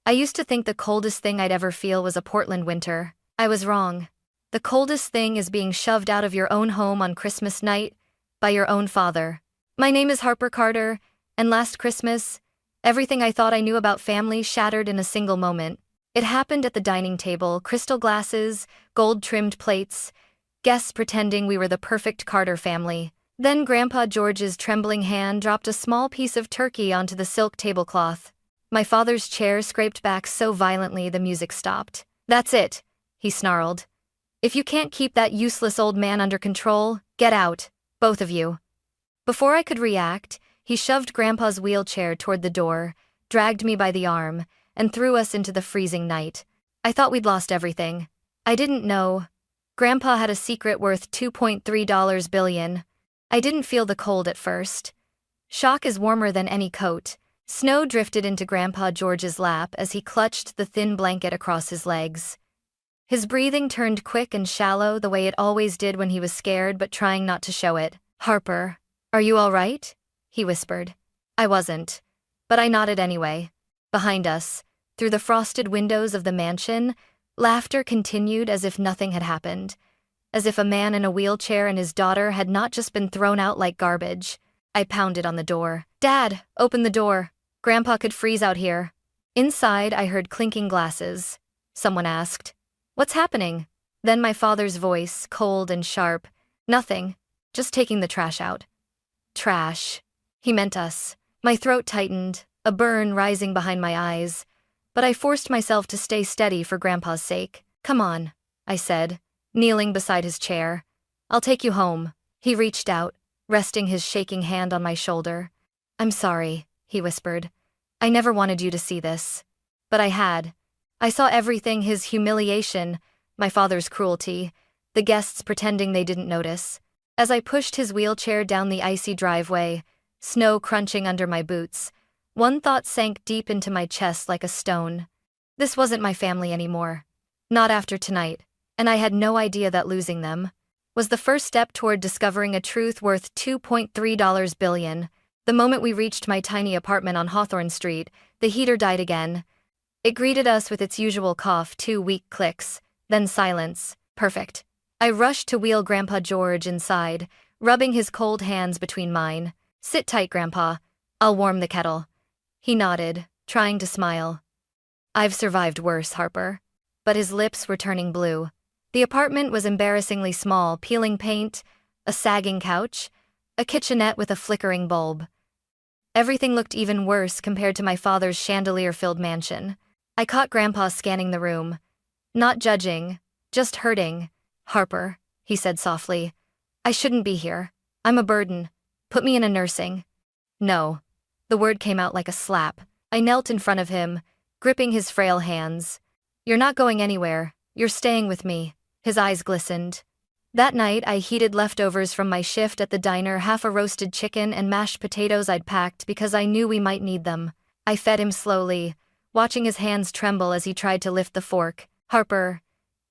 I used to think the coldest thing I'd ever feel was a Portland winter. I was wrong. The coldest thing is being shoved out of your own home on Christmas night by your own father. My name is Harper Carter, and last Christmas, everything I thought I knew about family shattered in a single moment. It happened at the dining table, crystal glasses, gold-trimmed plates, guests pretending we were the perfect Carter family. Then Grandpa George's trembling hand dropped a small piece of turkey onto the silk tablecloth. My father's chair scraped back so violently the music stopped. "That's it," he snarled. "If you can't keep that useless old man under control, get out, both of you." Before I could react, he shoved Grandpa's wheelchair toward the door, dragged me by the arm, and threw us into the freezing night. I thought we'd lost everything. I didn't know. Grandpa had a secret worth $2.3 billion. I didn't feel the cold at first. Shock is warmer than any coat. Snow drifted into Grandpa George's lap as he clutched the thin blanket across his legs. His breathing turned quick and shallow the way it always did when he was scared but trying not to show it. "Harper, are you all right?" he whispered. I wasn't, but I nodded anyway. Behind us, through the frosted windows of the mansion, laughter continued as if nothing had happened. As if a man in a wheelchair and his daughter had not just been thrown out like garbage. I pounded on the door. "Dad, open the door. Grandpa could freeze out here." Inside, I heard clinking glasses. Someone asked, "What's happening?" Then my father's voice, cold and sharp. "Nothing. Just taking the trash out." Trash. He meant us. My throat tightened, a burn rising behind my eyes. But I forced myself to stay steady for Grandpa's sake. "Come on," I said, kneeling beside his chair. "I'll take you home." He reached out, resting his shaking hand on my shoulder. "I'm sorry," he whispered. "I never wanted you to see this." But I had. I saw everything: his humiliation, my father's cruelty, the guests pretending they didn't notice. As I pushed his wheelchair down the icy driveway, snow crunching under my boots, one thought sank deep into my chest like a stone. This wasn't my family anymore. Not after tonight. And I had no idea that losing them was the first step toward discovering a truth worth $2.3 billion. The moment we reached my tiny apartment on Hawthorne Street, the heater died again. It greeted us with its usual cough, 2 weak clicks, then silence. Perfect. I rushed to wheel Grandpa George inside, rubbing his cold hands between mine. "Sit tight, Grandpa. I'll warm the kettle." He nodded, trying to smile. "I've survived worse, Harper." But his lips were turning blue. The apartment was embarrassingly small: peeling paint, a sagging couch, a kitchenette with a flickering bulb. Everything looked even worse compared to my father's chandelier-filled mansion. I caught Grandpa scanning the room. Not judging, just hurting. "Harper," he said softly, "I shouldn't be here. I'm a burden. Put me in a nursing." "No." The word came out like a slap. I knelt in front of him, gripping his frail hands. "You're not going anywhere. You're staying with me." His eyes glistened. That night, I heated leftovers from my shift at the diner, half a roasted chicken and mashed potatoes I'd packed because I knew we might need them. I fed him slowly, watching his hands tremble as he tried to lift the fork. "Harper,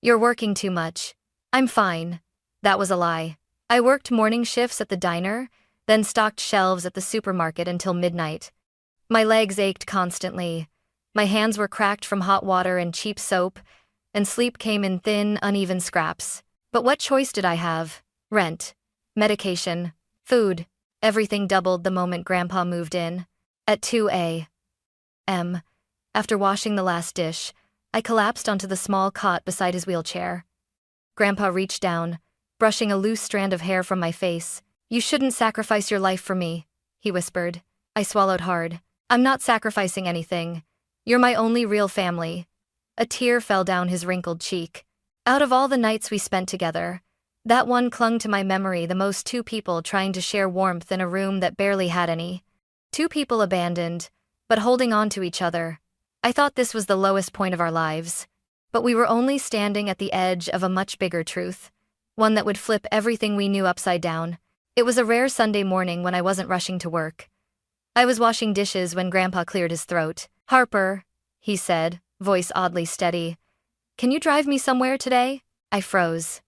you're working too much." "I'm fine." That was a lie. I worked morning shifts at the diner, then stocked shelves at the supermarket until midnight. My legs ached constantly. My hands were cracked from hot water and cheap soap, and sleep came in thin, uneven scraps. But what choice did I have? Rent, medication, food. Everything doubled the moment Grandpa moved in. At 2 a.m., after washing the last dish, I collapsed onto the small cot beside his wheelchair. Grandpa reached down, brushing a loose strand of hair from my face. "You shouldn't sacrifice your life for me," he whispered. I swallowed hard. "I'm not sacrificing anything. You're my only real family." A tear fell down his wrinkled cheek. Out of all the nights we spent together, that one clung to my memory the most: 2 people trying to share warmth in a room that barely had any. 2 people abandoned, but holding on to each other. I thought this was the lowest point of our lives. But we were only standing at the edge of a much bigger truth. One that would flip everything we knew upside down. It was a rare Sunday morning when I wasn't rushing to work. I was washing dishes when Grandpa cleared his throat. "Harper," he said, voice oddly steady. "Can you drive me somewhere today?" I froze.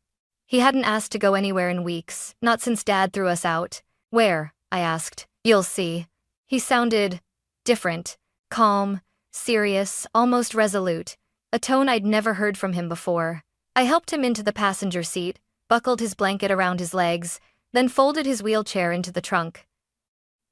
He hadn't asked to go anywhere in weeks, not since Dad threw us out. "Where?" I asked. "You'll see." He sounded different, calm, serious, almost resolute, a tone I'd never heard from him before. I helped him into the passenger seat, buckled his blanket around his legs, then folded his wheelchair into the trunk.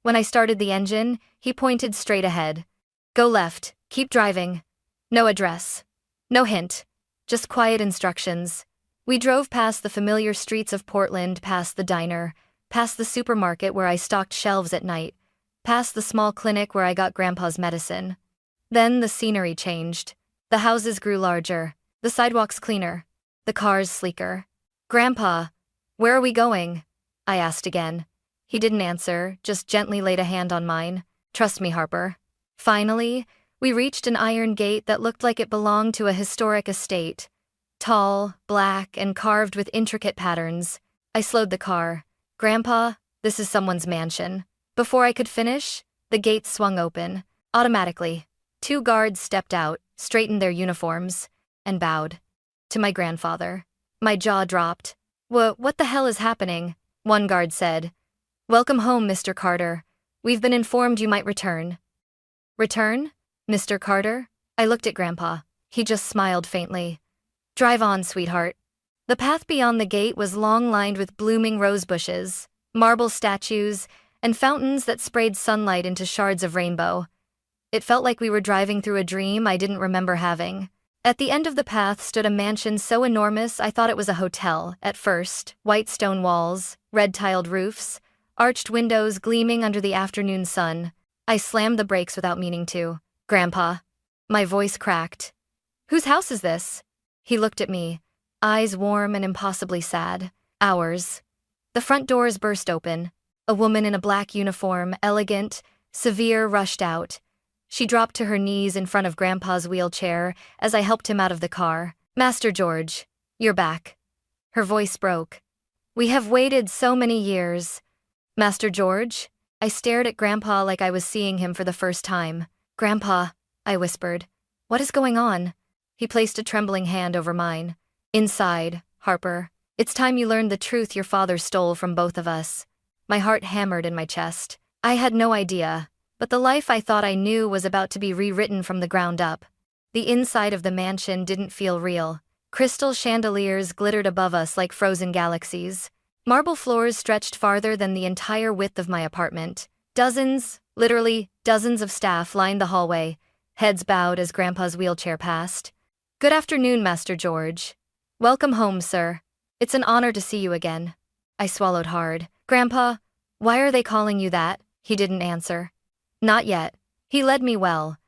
When I started the engine, he pointed straight ahead. Go left, keep driving. No address. No hint. Just quiet instructions. We drove past the familiar streets of Portland, past the diner, past the supermarket where I stocked shelves at night, past the small clinic where I got Grandpa's medicine. Then the scenery changed. The houses grew larger, the sidewalks cleaner, the cars sleeker. Grandpa, where are we going? I asked again. He didn't answer, just gently laid a hand on mine. Trust me, Harper. Finally, we reached an iron gate that looked like it belonged to a historic estate. Tall, black, and carved with intricate patterns. I slowed the car. Grandpa, this is someone's mansion. Before I could finish, the gate swung open. Automatically. 2 guards stepped out, straightened their uniforms, and bowed. To my grandfather. My jaw dropped. What the hell is happening? One guard said. Welcome home, Mr. Carter. We've been informed you might return. Return? Mr. Carter? I looked at Grandpa. He just smiled faintly. Drive on, sweetheart. The path beyond the gate was long lined with blooming rose bushes, marble statues, and fountains that sprayed sunlight into shards of rainbow. It felt like we were driving through a dream I didn't remember having. At the end of the path stood a mansion so enormous I thought it was a hotel, at first. White stone walls, red-tiled roofs, arched windows gleaming under the afternoon sun. I slammed the brakes without meaning to. Grandpa. My voice cracked. Whose house is this? He looked at me, eyes warm and impossibly sad. Ours. The front doors burst open. A woman in a black uniform, elegant, severe, rushed out. She dropped to her knees in front of Grandpa's wheelchair as I helped him out of the car. Master George, you're back. Her voice broke. We have waited so many years. Master George? I stared at Grandpa like I was seeing him for the first time. Grandpa, I whispered. What is going on? He placed a trembling hand over mine. Inside, Harper. It's time you learned the truth your father stole from both of us. My heart hammered in my chest. I had no idea, but the life I thought I knew was about to be rewritten from the ground up. The inside of the mansion didn't feel real. Crystal chandeliers glittered above us like frozen galaxies. Marble floors stretched farther than the entire width of my apartment. Dozens, literally dozens of staff lined the hallway, heads bowed as Grandpa's wheelchair passed. Good afternoon, Master George. Welcome home, sir. It's an honor to see you again. I swallowed hard. Grandpa, why are they calling you that? He didn't answer. Not yet. He led me well.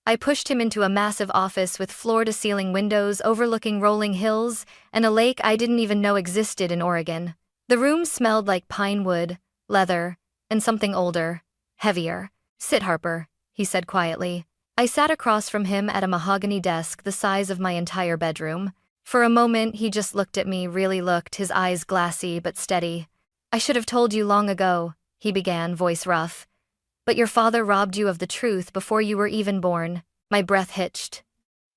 I pushed him into a massive office with floor-to-ceiling windows overlooking rolling hills and a lake I didn't even know existed in Oregon. The room smelled like pine wood, leather, and something older, heavier. Sit, Harper, he said quietly. I sat across from him at a mahogany desk the size of my entire bedroom. For a moment, he just looked at me, really looked, his eyes glassy but steady. I should have told you long ago, he began, voice rough. But your father robbed you of the truth before you were even born. My breath hitched.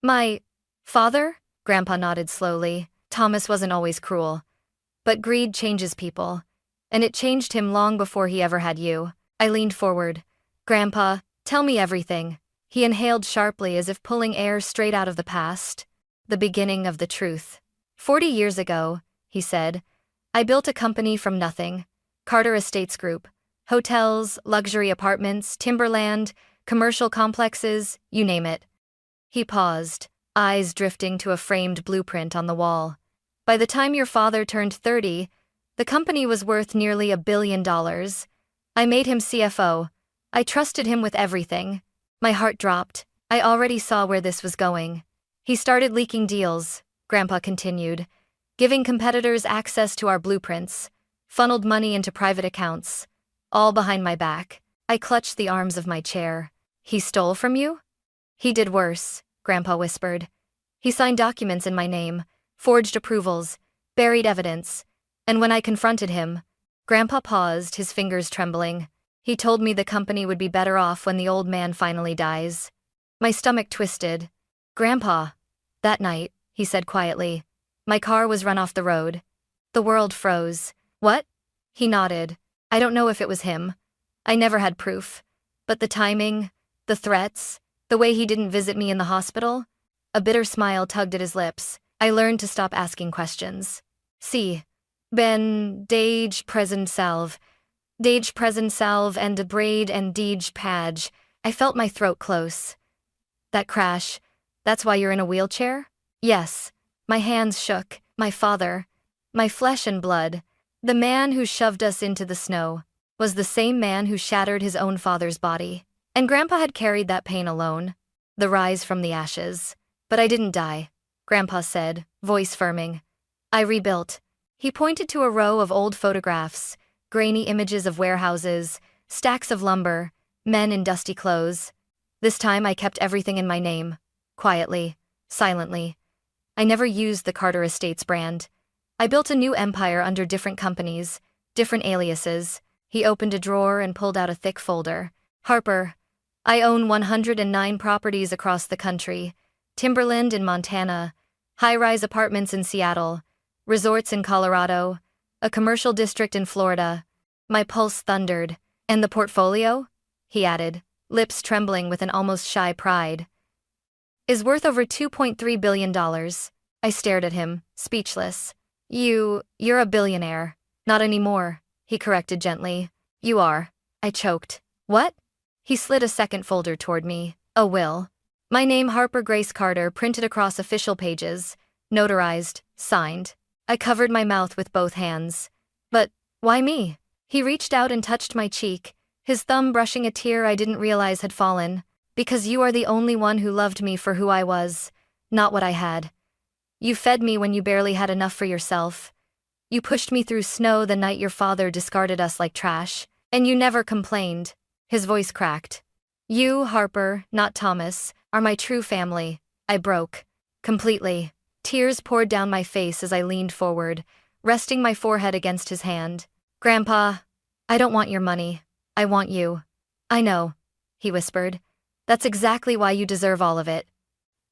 My father? Grandpa nodded slowly. Thomas wasn't always cruel. But greed changes people. And it changed him long before he ever had you. I leaned forward. Grandpa, tell me everything. He inhaled sharply as if pulling air straight out of the past. The beginning of the truth. 40 years ago, he said, I built a company from nothing. Carter Estates Group. Hotels, luxury apartments, timberland, commercial complexes, you name it. He paused, eyes drifting to a framed blueprint on the wall. By the time your father turned 30, the company was worth nearly $1 billion. I made him CFO. I trusted him with everything. My heart dropped. I already saw where this was going. He started leaking deals, Grandpa continued, giving competitors access to our blueprints, funneled money into private accounts, all behind my back. I clutched the arms of my chair. He stole from you? He did worse, Grandpa whispered. He signed documents in my name, forged approvals, buried evidence, and when I confronted him, Grandpa paused, his fingers trembling. He told me the company would be better off when the old man finally dies. My stomach twisted. Grandpa. That night, he said quietly, my car was run off the road. The world froze. What? He nodded. I don't know if it was him. I never had proof. But the timing, the threats, The way he didn't visit me in the hospital? A bitter smile tugged at his lips. I learned to stop asking questions. See, ben, dage present salve and de braid and dege page. I felt my throat close. That crash, that's why you're in a wheelchair? Yes. My hands shook. My father, my flesh and blood, the man who shoved us into the snow, was the same man who shattered his own father's body. And Grandpa had carried that pain alone. The rise from the ashes. But I didn't die, Grandpa said, voice firming. I rebuilt. He pointed to a row of old photographs, grainy images of warehouses, stacks of lumber, men in dusty clothes. This time I kept everything in my name. Quietly, silently. I never used the Carter Estates brand. I built a new empire under different companies, different aliases. He opened a drawer and pulled out a thick folder. Harper, I own 109 properties across the country. Timberland in Montana, high-rise apartments in Seattle, resorts in Colorado, a commercial district in Florida. My pulse thundered. And the portfolio? He added, lips trembling with an almost shy pride. Is worth over $2.3 billion. I stared at him, speechless. You're a billionaire. Not anymore, he corrected gently. You are. I choked. What? He slid a second folder toward me. A will. My name Harper Grace Carter printed across official pages, notarized, signed. I covered my mouth with both hands. But why me? He reached out and touched my cheek, his thumb brushing a tear I didn't realize had fallen. Because you are the only one who loved me for who I was, not what I had. You fed me when you barely had enough for yourself. You pushed me through snow the night your father discarded us like trash, and you never complained. His voice cracked. You, Harper, not Thomas, are my true family. I broke. Completely. Tears poured down my face as I leaned forward, resting my forehead against his hand. Grandpa, I don't want your money. I want you. I know, he whispered. That's exactly why you deserve all of it.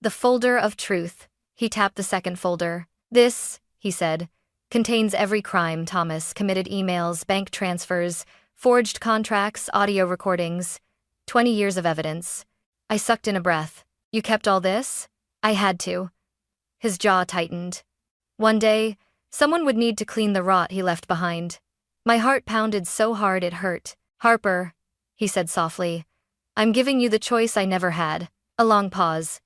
The folder of truth. He tapped the second folder. This, he said, contains every crime Thomas committed: emails, bank transfers, forged contracts, audio recordings. 20 years of evidence. I sucked in a breath. You kept all this? I had to. His jaw tightened. One day, someone would need to clean the rot he left behind. My heart pounded so hard it hurt. Harper, he said softly, I'm giving you the choice I never had. A long pause.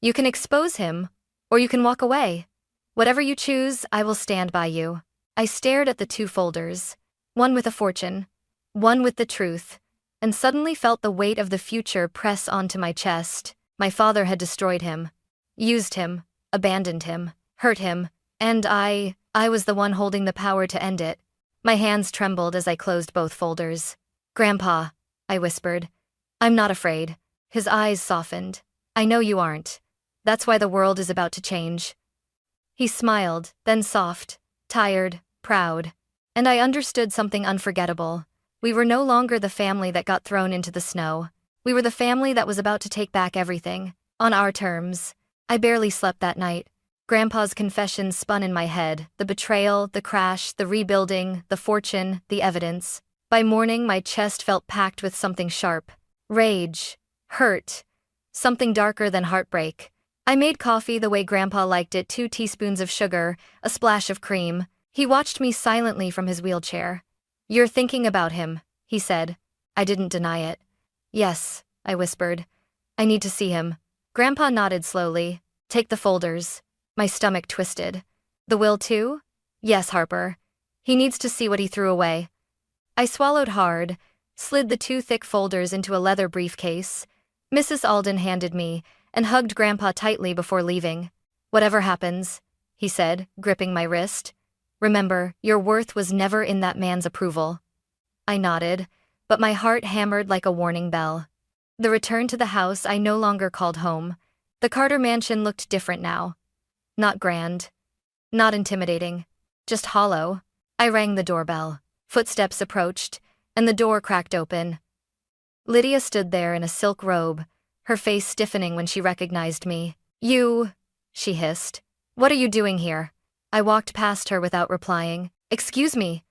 You can expose him, or you can walk away. Whatever you choose, I will stand by you. I stared at the two folders, one with a fortune, one with the truth, and suddenly felt the weight of the future press onto my chest. My father had destroyed him, used him, abandoned him, hurt him, and I was the one holding the power to end it. My hands trembled as I closed both folders. Grandpa, I whispered. I'm not afraid. His eyes softened. I know you aren't. That's why the world is about to change. He smiled, then soft, tired, proud. And I understood something unforgettable. We were no longer the family that got thrown into the snow. We were the family that was about to take back everything, on our terms. I barely slept that night. Grandpa's confessions spun in my head, the betrayal, the crash, the rebuilding, the fortune, the evidence. By morning, my chest felt packed with something sharp. Rage. Hurt. Something darker than heartbreak. I made coffee the way Grandpa liked it, 2 teaspoons of sugar, a splash of cream. He watched me silently from his wheelchair. You're thinking about him, he said. I didn't deny it. Yes, I whispered. I need to see him. Grandpa nodded slowly. Take the folders. My stomach twisted. The will too? Yes, Harper. He needs to see what he threw away. I swallowed hard, slid the 2 thick folders into a leather briefcase. Mrs. Alden handed me, and hugged Grandpa tightly before leaving. Whatever happens, he said, gripping my wrist. Remember, your worth was never in that man's approval. I nodded, but my heart hammered like a warning bell. The return to the house I no longer called home. The Carter mansion looked different now. Not grand. Not intimidating. Just hollow. I rang the doorbell. Footsteps approached, and the door cracked open. Lydia stood there in a silk robe, her face stiffening when she recognized me. You, she hissed. What are you doing here? I walked past her without replying. Excuse me,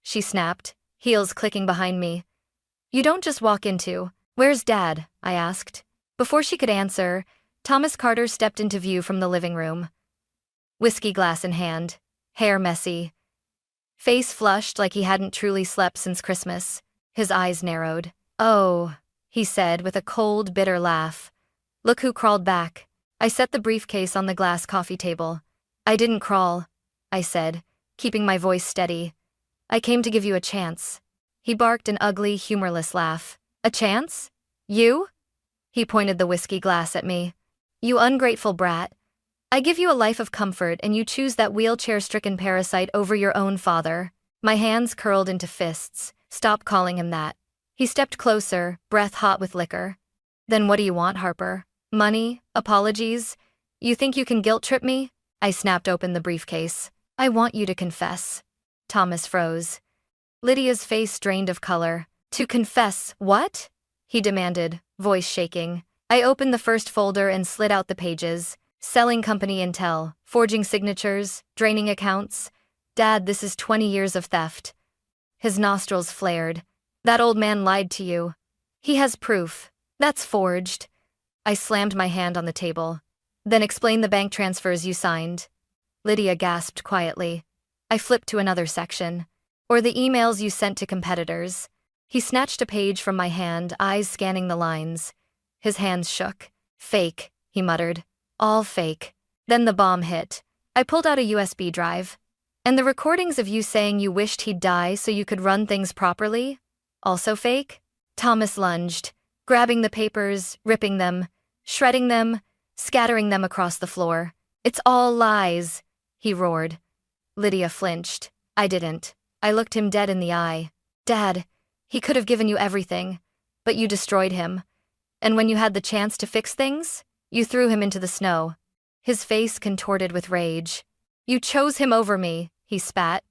she snapped, heels clicking behind me. You don't just walk into. Where's Dad? I asked. Before she could answer, Thomas Carter stepped into view from the living room. Whiskey glass in hand, hair messy, face flushed like he hadn't truly slept since Christmas. His eyes narrowed. "Oh," he said with a cold, bitter laugh. "Look who crawled back." I set the briefcase on the glass coffee table. "I didn't crawl," I said, keeping my voice steady. "I came to give you a chance." He barked an ugly, humorless laugh. "A chance? You?" He pointed the whiskey glass at me. "You ungrateful brat. I give you a life of comfort and you choose that wheelchair-stricken parasite over your own father." My hands curled into fists. "Stop calling him that." He stepped closer, breath hot with liquor. "Then what do you want, Harper? Money? Apologies? You think you can guilt-trip me?" I snapped open the briefcase. "I want you to confess." Thomas froze. Lydia's face drained of color. "To confess what?" he demanded, voice shaking. I opened the first folder and slid out the pages. Selling company intel, forging signatures, draining accounts. "Dad, this is 20 years of theft." His nostrils flared. "That old man lied to you. He has proof. That's forged." I slammed my hand on the table. "Then explain the bank transfers you signed." Lydia gasped quietly. I flipped to another section. "Or the emails you sent to competitors." He snatched a page from my hand, eyes scanning the lines. His hands shook. "Fake," he muttered. "All fake." Then the bomb hit. I pulled out a USB drive. "And the recordings of you saying you wished he'd die so you could run things properly? Also fake?" Thomas lunged, grabbing the papers, ripping them, shredding them, scattering them across the floor. "It's all lies," he roared. Lydia flinched. I didn't. I looked him dead in the eye. "Dad, he could have given you everything, but you destroyed him. And when you had the chance to fix things, you threw him into the snow." His face contorted with rage. "You chose him over me," he spat.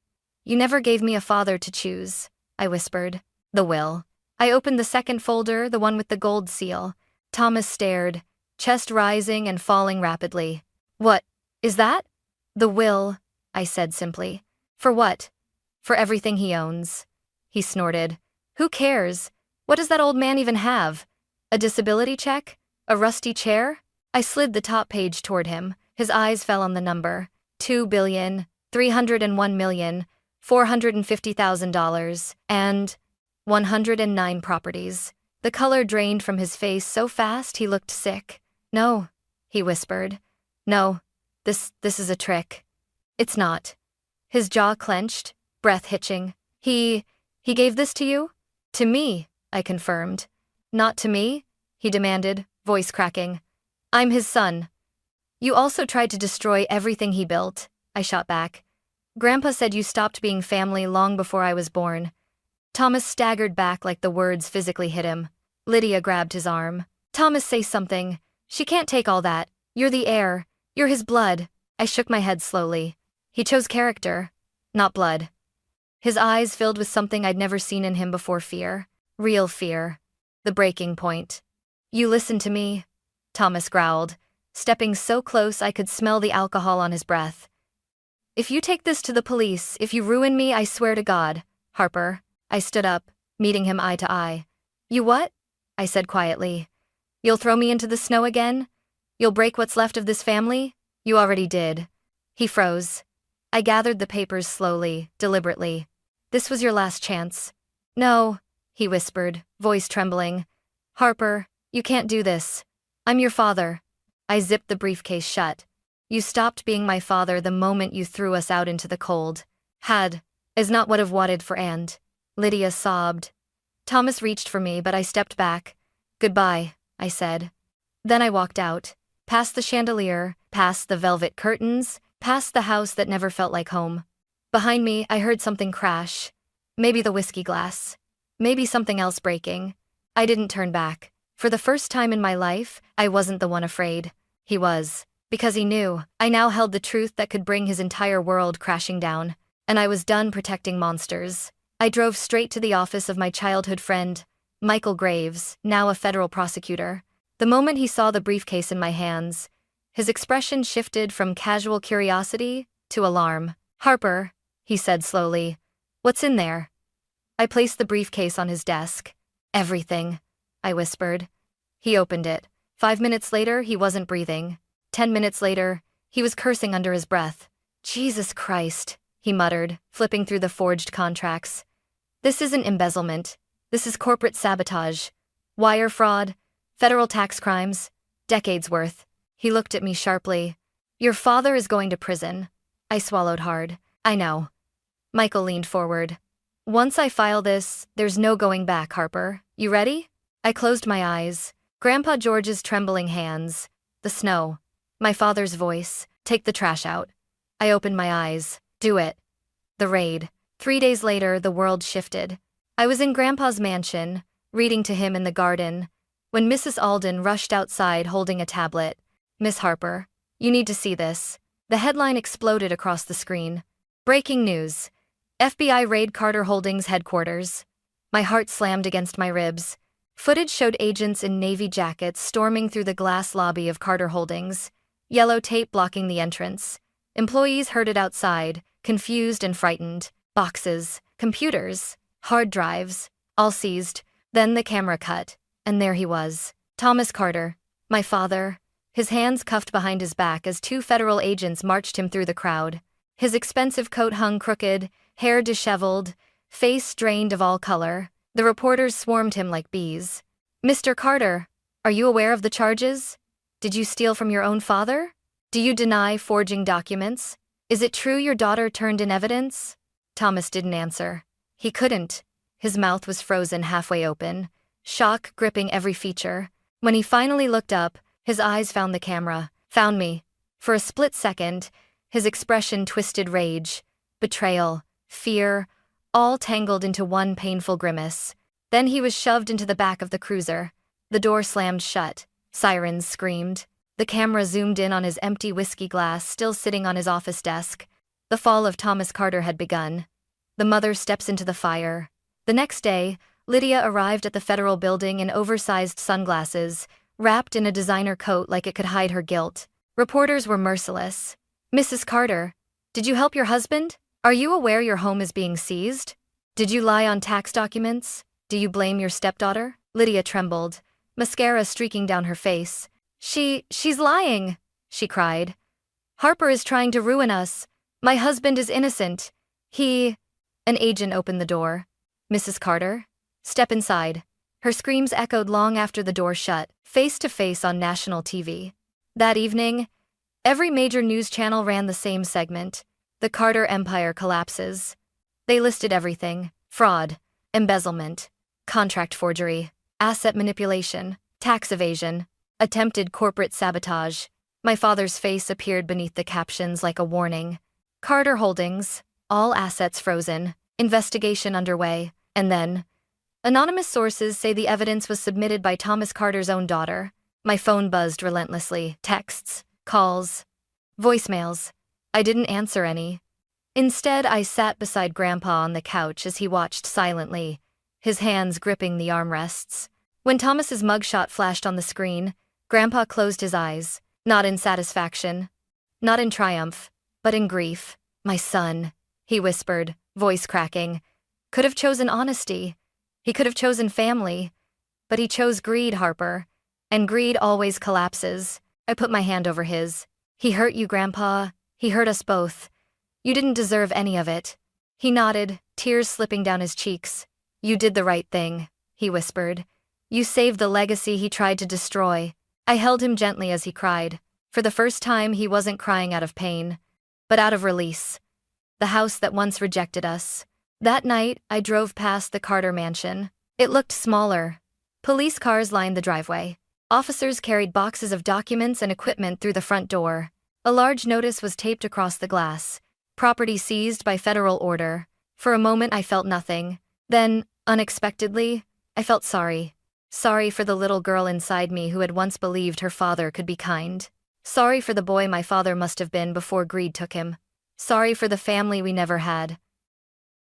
"You never gave me a father to choose," I whispered. "The will." I opened the second folder, the one with the gold seal. Thomas stared, chest rising and falling rapidly. "What is that?" "The will," I said simply. "For what?" "For everything he owns." He snorted. "Who cares? What does that old man even have? A disability check? A rusty chair?" I slid the top page toward him. His eyes fell on the number. $2,301,450,000 and 109 properties. The color drained from his face so fast he looked sick. "No," he whispered. "No, this is a trick." "It's not." His jaw clenched, breath hitching. He gave this to you?" "To me," I confirmed. "Not to me?" he demanded, voice cracking. "I'm his son." "You also tried to destroy everything he built," I shot back. "Grandpa said you stopped being family long before I was born." Thomas staggered back like the words physically hit him. Lydia grabbed his arm. "Thomas, say something. She can't take all that. You're the heir. You're his blood." I shook my head slowly. "He chose character, not blood." His eyes filled with something I'd never seen in him before: fear. Real fear. The breaking point. "You listen to me," Thomas growled, stepping so close I could smell the alcohol on his breath. "If you take this to the police, if you ruin me, I swear to God, Harper." I stood up, meeting him eye to eye. "You what?" I said quietly. "You'll throw me into the snow again? You'll break what's left of this family? You already did." He froze. I gathered the papers slowly, deliberately. "This was your last chance." "No," he whispered, voice trembling. "Harper, you can't do this. I'm your father." I zipped the briefcase shut. "You stopped being my father the moment you threw us out into the cold. Had is not what I've wanted for and." Lydia sobbed. Thomas reached for me, but I stepped back. "Goodbye," I said. Then I walked out, past the chandelier, past the velvet curtains, past the house that never felt like home. Behind me, I heard something crash. Maybe the whiskey glass. Maybe something else breaking. I didn't turn back. For the first time in my life, I wasn't the one afraid. He was. Because he knew. I now held the truth that could bring his entire world crashing down. And I was done protecting monsters. I drove straight to the office of my childhood friend, Michael Graves, now a federal prosecutor. The moment he saw the briefcase in my hands, his expression shifted from casual curiosity to alarm. "Harper," he said slowly, "what's in there?" I placed the briefcase on his desk. "Everything," I whispered. He opened it. 5 minutes later, he wasn't breathing. 10 minutes later, he was cursing under his breath. Jesus Christ, he muttered, flipping through the forged contracts. This isn't embezzlement. This is corporate sabotage. Wire fraud, federal tax crimes, decades worth. He looked at me sharply. Your father is going to prison. I swallowed hard. I know. Michael leaned forward. Once I file this, there's no going back, Harper. You ready? I closed my eyes. Grandpa George's trembling hands. The snow. My father's voice. Take the trash out. I opened my eyes. Do it. The raid. 3 days later, the world shifted. I was in Grandpa's mansion, reading to him in the garden, when Mrs. Alden rushed outside holding a tablet. Miss Harper, you need to see this. The headline exploded across the screen. Breaking news. FBI raid Carter Holdings headquarters. My heart slammed against my ribs. Footage showed agents in navy jackets storming through the glass lobby of Carter Holdings, yellow tape blocking the entrance. Employees herded outside, confused and frightened. Boxes, computers, hard drives, all seized. Then the camera cut, and there he was. Thomas Carter, my father, his hands cuffed behind his back as 2 federal agents marched him through the crowd. His expensive coat hung crooked, hair disheveled, face drained of all color. The reporters swarmed him like bees. Mr. Carter, are you aware of the charges? Did you steal from your own father? Do you deny forging documents? Is it true your daughter turned in evidence? Thomas didn't answer. He couldn't. His mouth was frozen halfway open, shock gripping every feature. When he finally looked up, his eyes found the camera. Found me. For a split second, his expression twisted rage, betrayal, fear, all tangled into one painful grimace. Then he was shoved into the back of the cruiser. The door slammed shut. Sirens screamed. The camera zoomed in on his empty whiskey glass still sitting on his office desk. The fall of Thomas Carter had begun. The mother steps into the fire. The next day, Lydia arrived at the federal building in oversized sunglasses, wrapped in a designer coat like it could hide her guilt. Reporters were merciless. Mrs. Carter, did you help your husband? Are you aware your home is being seized? Did you lie on tax documents? Do you blame your stepdaughter? Lydia trembled, mascara streaking down her face. She's lying, she cried. Harper is trying to ruin us. My husband is innocent. An agent opened the door. Mrs. Carter? Step inside. Her screams echoed long after the door shut, face to face on national TV. That evening, every major news channel ran the same segment. The Carter empire collapses. They listed everything: fraud, embezzlement, contract forgery, asset manipulation, tax evasion, attempted corporate sabotage. My father's face appeared beneath the captions like a warning. Carter Holdings, all assets frozen, investigation underway, and then, anonymous sources say the evidence was submitted by Thomas Carter's own daughter. My phone buzzed relentlessly. Texts, calls, voicemails. I didn't answer any. Instead, I sat beside Grandpa on the couch as he watched silently, his hands gripping the armrests. When Thomas's mugshot flashed on the screen, Grandpa closed his eyes, not in satisfaction, not in triumph, but in grief. My son, he whispered, voice cracking, could have chosen honesty. He could have chosen family. But he chose greed, Harper. And greed always collapses. I put my hand over his. He hurt you, Grandpa. He hurt us both. You didn't deserve any of it. He nodded, tears slipping down his cheeks. You did the right thing, he whispered. You saved the legacy he tried to destroy. I held him gently as he cried. For the first time, he wasn't crying out of pain, but out of release. The house that once rejected us. That night, I drove past the Carter mansion. It looked smaller. Police cars lined the driveway. Officers carried boxes of documents and equipment through the front door. A large notice was taped across the glass. Property seized by federal order. For a moment, I felt nothing. Then, unexpectedly, I felt sorry. Sorry for the little girl inside me who had once believed her father could be kind. Sorry for the boy my father must have been before greed took him. Sorry for the family we never had.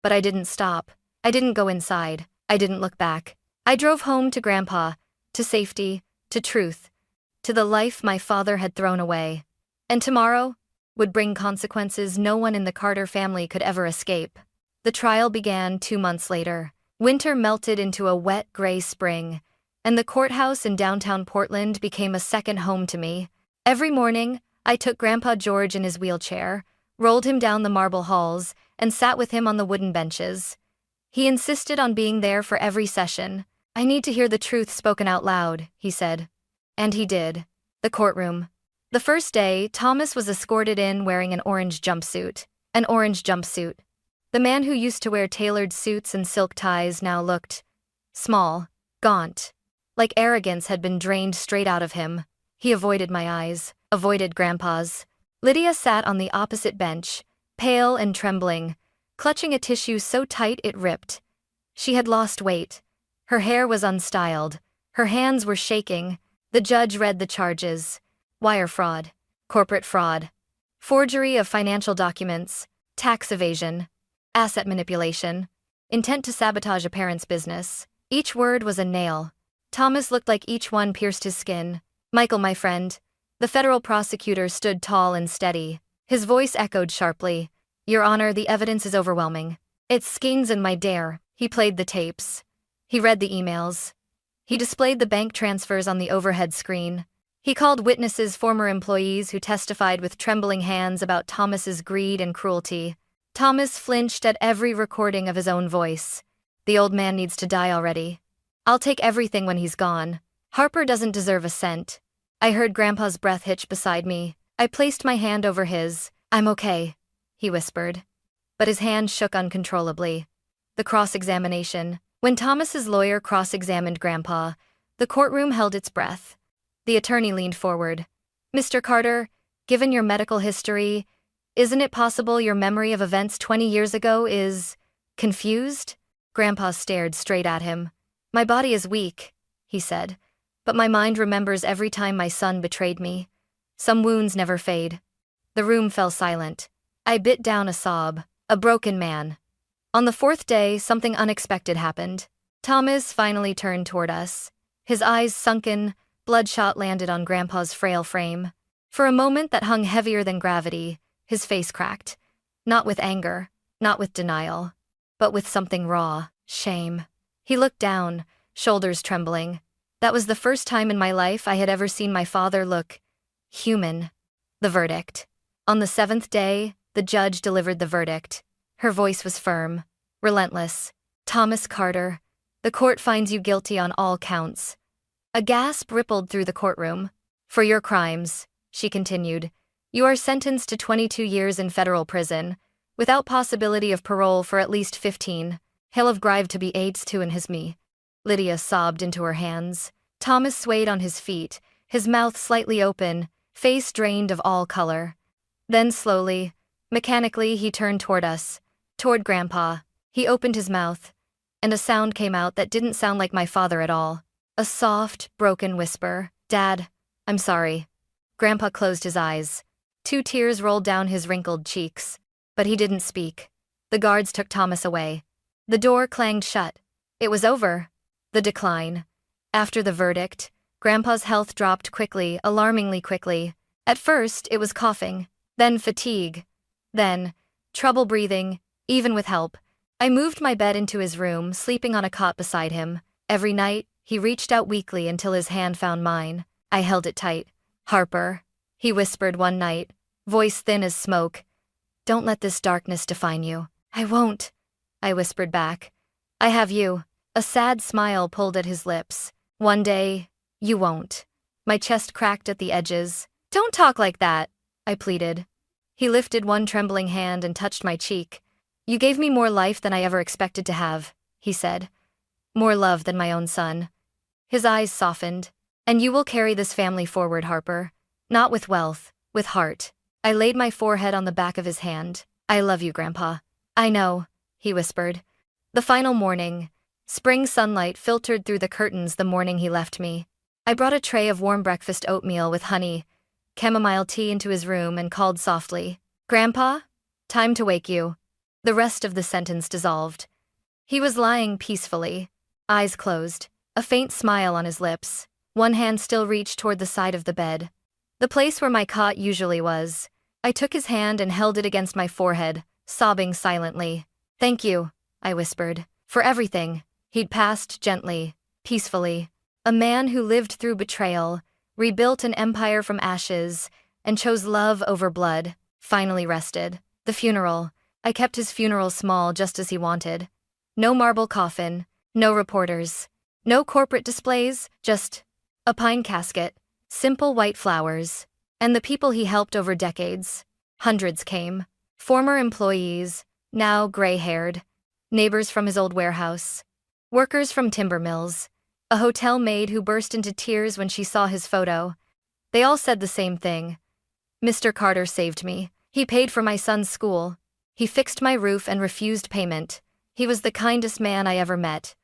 But I didn't stop. I didn't go inside. I didn't look back. I drove home to Grandpa, to safety, to truth, to the life my father had thrown away. And tomorrow would bring consequences no one in the Carter family could ever escape. The trial began 2 months later. Winter melted into a wet, gray spring, and the courthouse in downtown Portland became a second home to me. Every morning, I took Grandpa George in his wheelchair, rolled him down the marble halls, and sat with him on the wooden benches. He insisted on being there for every session. "I need to hear the truth spoken out loud," he said. And he did. The courtroom. The first day, Thomas was escorted in wearing an orange jumpsuit. An orange jumpsuit. The man who used to wear tailored suits and silk ties now looked small, gaunt. Like arrogance had been drained straight out of him. He avoided my eyes, avoided Grandpa's. Lydia sat on the opposite bench, pale and trembling, clutching a tissue so tight it ripped. She had lost weight. Her hair was unstyled. Her hands were shaking. The judge read the charges. Wire fraud, corporate fraud, forgery of financial documents, tax evasion, asset manipulation, intent to sabotage a parent's business. Each word was a nail. Thomas looked like each one pierced his skin. "Michael, my friend." The federal prosecutor stood tall and steady. His voice echoed sharply. "Your Honor, the evidence is overwhelming. It's Skeens and my dare." He played the tapes. He read the emails. He displayed the bank transfers on the overhead screen. He called witnesses, former employees who testified with trembling hands about Thomas's greed and cruelty. Thomas flinched at every recording of his own voice. "The old man needs to die already. I'll take everything when he's gone. Harper doesn't deserve a cent." I heard Grandpa's breath hitch beside me. I placed my hand over his. "I'm okay," he whispered. But his hand shook uncontrollably. The cross-examination. When Thomas's lawyer cross-examined Grandpa, the courtroom held its breath. The attorney leaned forward. "Mr. Carter, given your medical history, isn't it possible your memory of events 20 years ago is confused?" Grandpa stared straight at him. "My body is weak," he said, "but my mind remembers every time my son betrayed me. Some wounds never fade." The room fell silent. I bit down a sob. A broken man. On the fourth day, something unexpected happened. Thomas finally turned toward us. His eyes sunken, bloodshot landed on Grandpa's frail frame. For a moment that hung heavier than gravity, his face cracked. Not with anger, not with denial, but with something raw, shame. He looked down, shoulders trembling. That was the first time in my life I had ever seen my father look human. The verdict. On the seventh day, the judge delivered the verdict. Her voice was firm, relentless. "Thomas Carter, the court finds you guilty on all counts." A gasp rippled through the courtroom. "For your crimes," she continued, "you are sentenced to 22 years in federal prison, without possibility of parole for at least 15. He'll have grieved to be AIDS too in his me." Lydia sobbed into her hands. Thomas swayed on his feet, his mouth slightly open, face drained of all color. Then slowly, mechanically he turned toward us, toward Grandpa. He opened his mouth, and a sound came out that didn't sound like my father at all. A soft, broken whisper. "Dad, I'm sorry." Grandpa closed his eyes. 2 tears rolled down his wrinkled cheeks. But he didn't speak. The guards took Thomas away. The door clanged shut. It was over. The decline. After the verdict, Grandpa's health dropped quickly, alarmingly quickly. At first, it was coughing, then fatigue, then trouble breathing, even with help. I moved my bed into his room, sleeping on a cot beside him. Every night, he reached out weakly until his hand found mine. I held it tight. "Harper," he whispered one night, voice thin as smoke, "don't let this darkness define you." "I won't," I whispered back. "I have you." A sad smile pulled at his lips. "One day, you won't." My chest cracked at the edges. "Don't talk like that," I pleaded. He lifted one trembling hand and touched my cheek. "You gave me more life than I ever expected to have," he said. "More love than my own son." His eyes softened. "And you will carry this family forward, Harper. Not with wealth, with heart." I laid my forehead on the back of his hand. "I love you, Grandpa." "I know," he whispered. The final morning. Spring sunlight filtered through the curtains the morning he left me. I brought a tray of warm breakfast oatmeal with honey, chamomile tea into his room and called softly, "Grandpa, time to wake you." The rest of the sentence dissolved. He was lying peacefully, eyes closed, a faint smile on his lips. One hand still reached toward the side of the bed, the place where my cot usually was. I took his hand and held it against my forehead, sobbing silently. "Thank you," I whispered, "for everything." He'd passed gently, peacefully. A man who lived through betrayal, rebuilt an empire from ashes, and chose love over blood, finally rested. The funeral. I kept his funeral small just as he wanted. No marble coffin, no reporters, no corporate displays, just a pine casket, simple white flowers, and the people he helped over decades. Hundreds came. Former employees, now gray-haired, neighbors from his old warehouse, workers from timber mills, a hotel maid who burst into tears when she saw his photo. They all said the same thing. Mr. Carter saved me. He paid for my son's school. He fixed my roof and refused payment. He was the kindest man I ever met.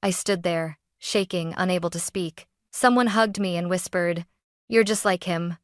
I stood there, shaking, unable to speak. Someone hugged me and whispered, "You're just like him."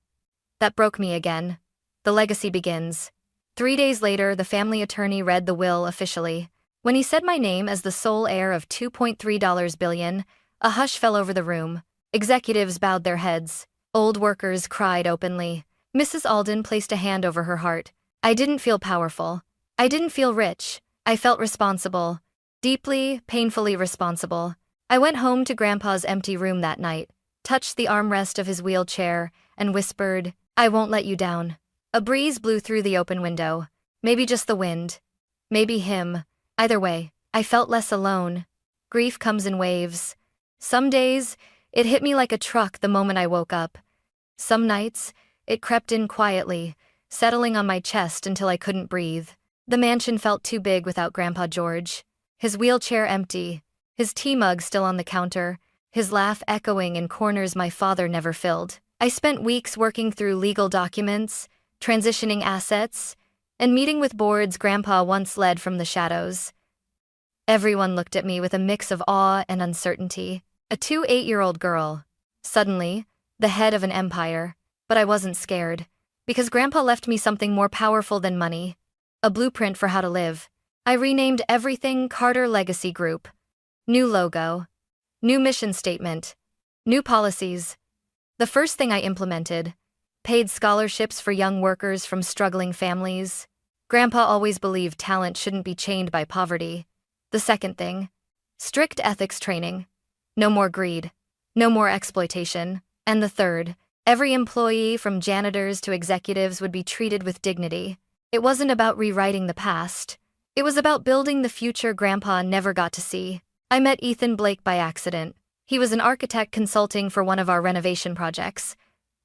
That broke me again. The legacy begins. 3 days later, the family attorney read the will officially. When he said my name as the sole heir of $2.3 billion, a hush fell over the room. Executives bowed their heads. Old workers cried openly. Mrs. Alden placed a hand over her heart. I didn't feel powerful. I didn't feel rich. I felt responsible. Deeply, painfully responsible. I went home to Grandpa's empty room that night, touched the armrest of his wheelchair, and whispered, "I won't let you down." A breeze blew through the open window. Maybe just the wind. Maybe him. Either way, I felt less alone. Grief comes in waves. Some days, it hit me like a truck the moment I woke up. Some nights, it crept in quietly, settling on my chest until I couldn't breathe. The mansion felt too big without Grandpa George. His wheelchair empty, his tea mug still on the counter, his laugh echoing in corners my father never filled. I spent weeks working through legal documents, transitioning assets, and meeting with boards Grandpa once led from the shadows. Everyone looked at me with a mix of awe and uncertainty. A 8-year-old girl. Suddenly, the head of an empire. But I wasn't scared. Because Grandpa left me something more powerful than money. A blueprint for how to live. I renamed everything Carter Legacy Group. New logo. New mission statement. New policies. The first thing I implemented. Paid scholarships for young workers from struggling families. Grandpa always believed talent shouldn't be chained by poverty. The second thing. Strict ethics training. No more greed. No more exploitation. And the third. Every employee from janitors to executives would be treated with dignity. It wasn't about rewriting the past. It was about building the future Grandpa never got to see. I met Ethan Blake by accident. He was an architect consulting for one of our renovation projects.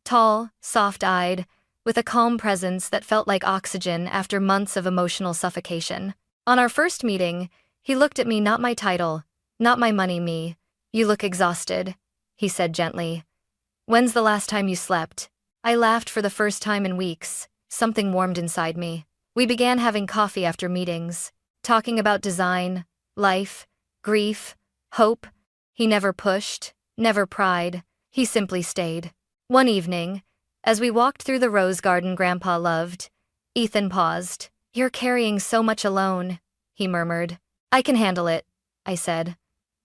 Tall, soft-eyed, with a calm presence that felt like oxygen after months of emotional suffocation. On our first meeting, he looked at me, not my title, not my money, me. "You look exhausted," he said gently. "When's the last time you slept?" I laughed for the first time in weeks. Something warmed inside me. We began having coffee after meetings, talking about design, life, grief, hope. He never pushed, never pried. He simply stayed. One evening, as we walked through the rose garden Grandpa loved, Ethan paused. "You're carrying so much alone," he murmured. "I can handle it," I said.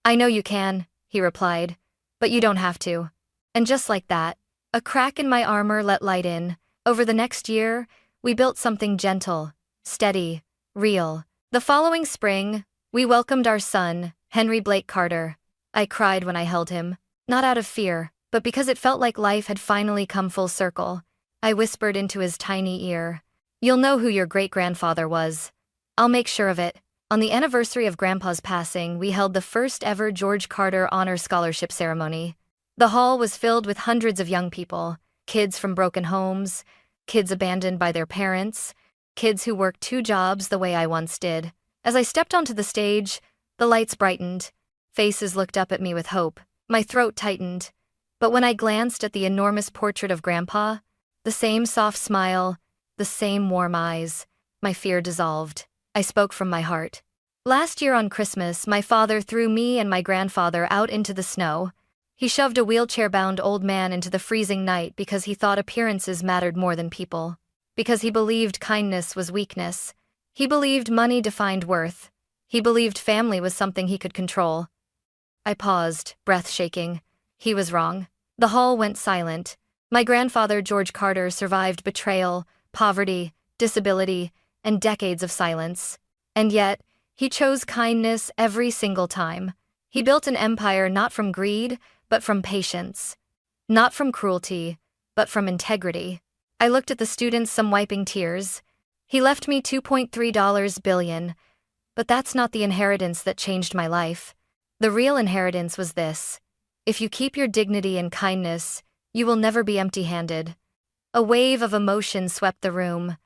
"I know you can," he replied, "but you don't have to." And just like that, a crack in my armor let light in. Over the next year, we built something gentle, steady, real. The following spring, we welcomed our son, Henry Blake Carter. I cried when I held him, not out of fear, but because it felt like life had finally come full circle. I whispered into his tiny ear, "You'll know who your great-grandfather was. I'll make sure of it." On the anniversary of Grandpa's passing, we held the first ever George Carter Honor Scholarship ceremony. The hall was filled with hundreds of young people, kids from broken homes, kids abandoned by their parents, kids who worked 2 jobs the way I once did. As I stepped onto the stage, the lights brightened. Faces looked up at me with hope. My throat tightened. But when I glanced at the enormous portrait of Grandpa, the same soft smile, the same warm eyes, my fear dissolved. I spoke from my heart. Last year on Christmas, my father threw me and my grandfather out into the snow. He shoved a wheelchair-bound old man into the freezing night because he thought appearances mattered more than people. Because he believed kindness was weakness. He believed money defined worth. He believed family was something he could control. I paused, breath shaking. He was wrong. The hall went silent. My grandfather, George Carter, survived betrayal, poverty, disability, and decades of silence. And yet, he chose kindness every single time. He built an empire not from greed, but from patience. Not from cruelty, but from integrity. I looked at the students, some wiping tears. He left me $2.3 billion, but that's not the inheritance that changed my life. The real inheritance was this. If you keep your dignity and kindness, you will never be empty-handed. A wave of emotion swept the room.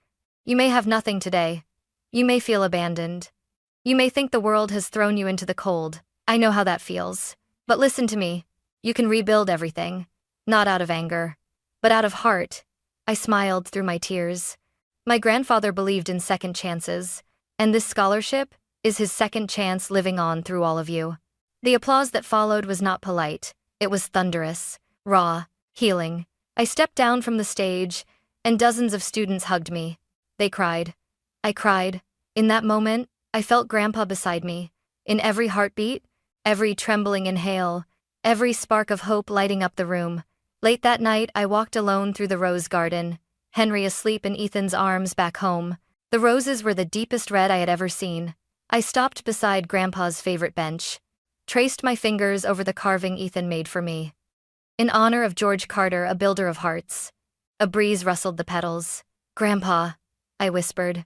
You may have nothing today. You may feel abandoned. You may think the world has thrown you into the cold. I know how that feels. But listen to me. You can rebuild everything. Not out of anger, but out of heart. I smiled through my tears. My grandfather believed in second chances, and this scholarship is his second chance living on through all of you. The applause that followed was not polite. It was thunderous, raw, healing. I stepped down from the stage, and dozens of students hugged me. They cried. I cried. In that moment, I felt Grandpa beside me. In every heartbeat, every trembling inhale, every spark of hope lighting up the room. Late that night, I walked alone through the rose garden, Henry asleep in Ethan's arms back home. The roses were the deepest red I had ever seen. I stopped beside Grandpa's favorite bench, traced my fingers over the carving Ethan made for me. In honor of George Carter, a builder of hearts. A breeze rustled the petals. Grandpa, I whispered,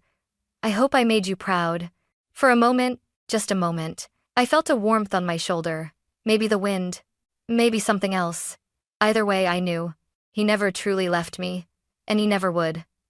I hope I made you proud. For a moment, just a moment, I felt a warmth on my shoulder. Maybe the wind. Maybe something else. Either way, I knew. He never truly left me, and he never would.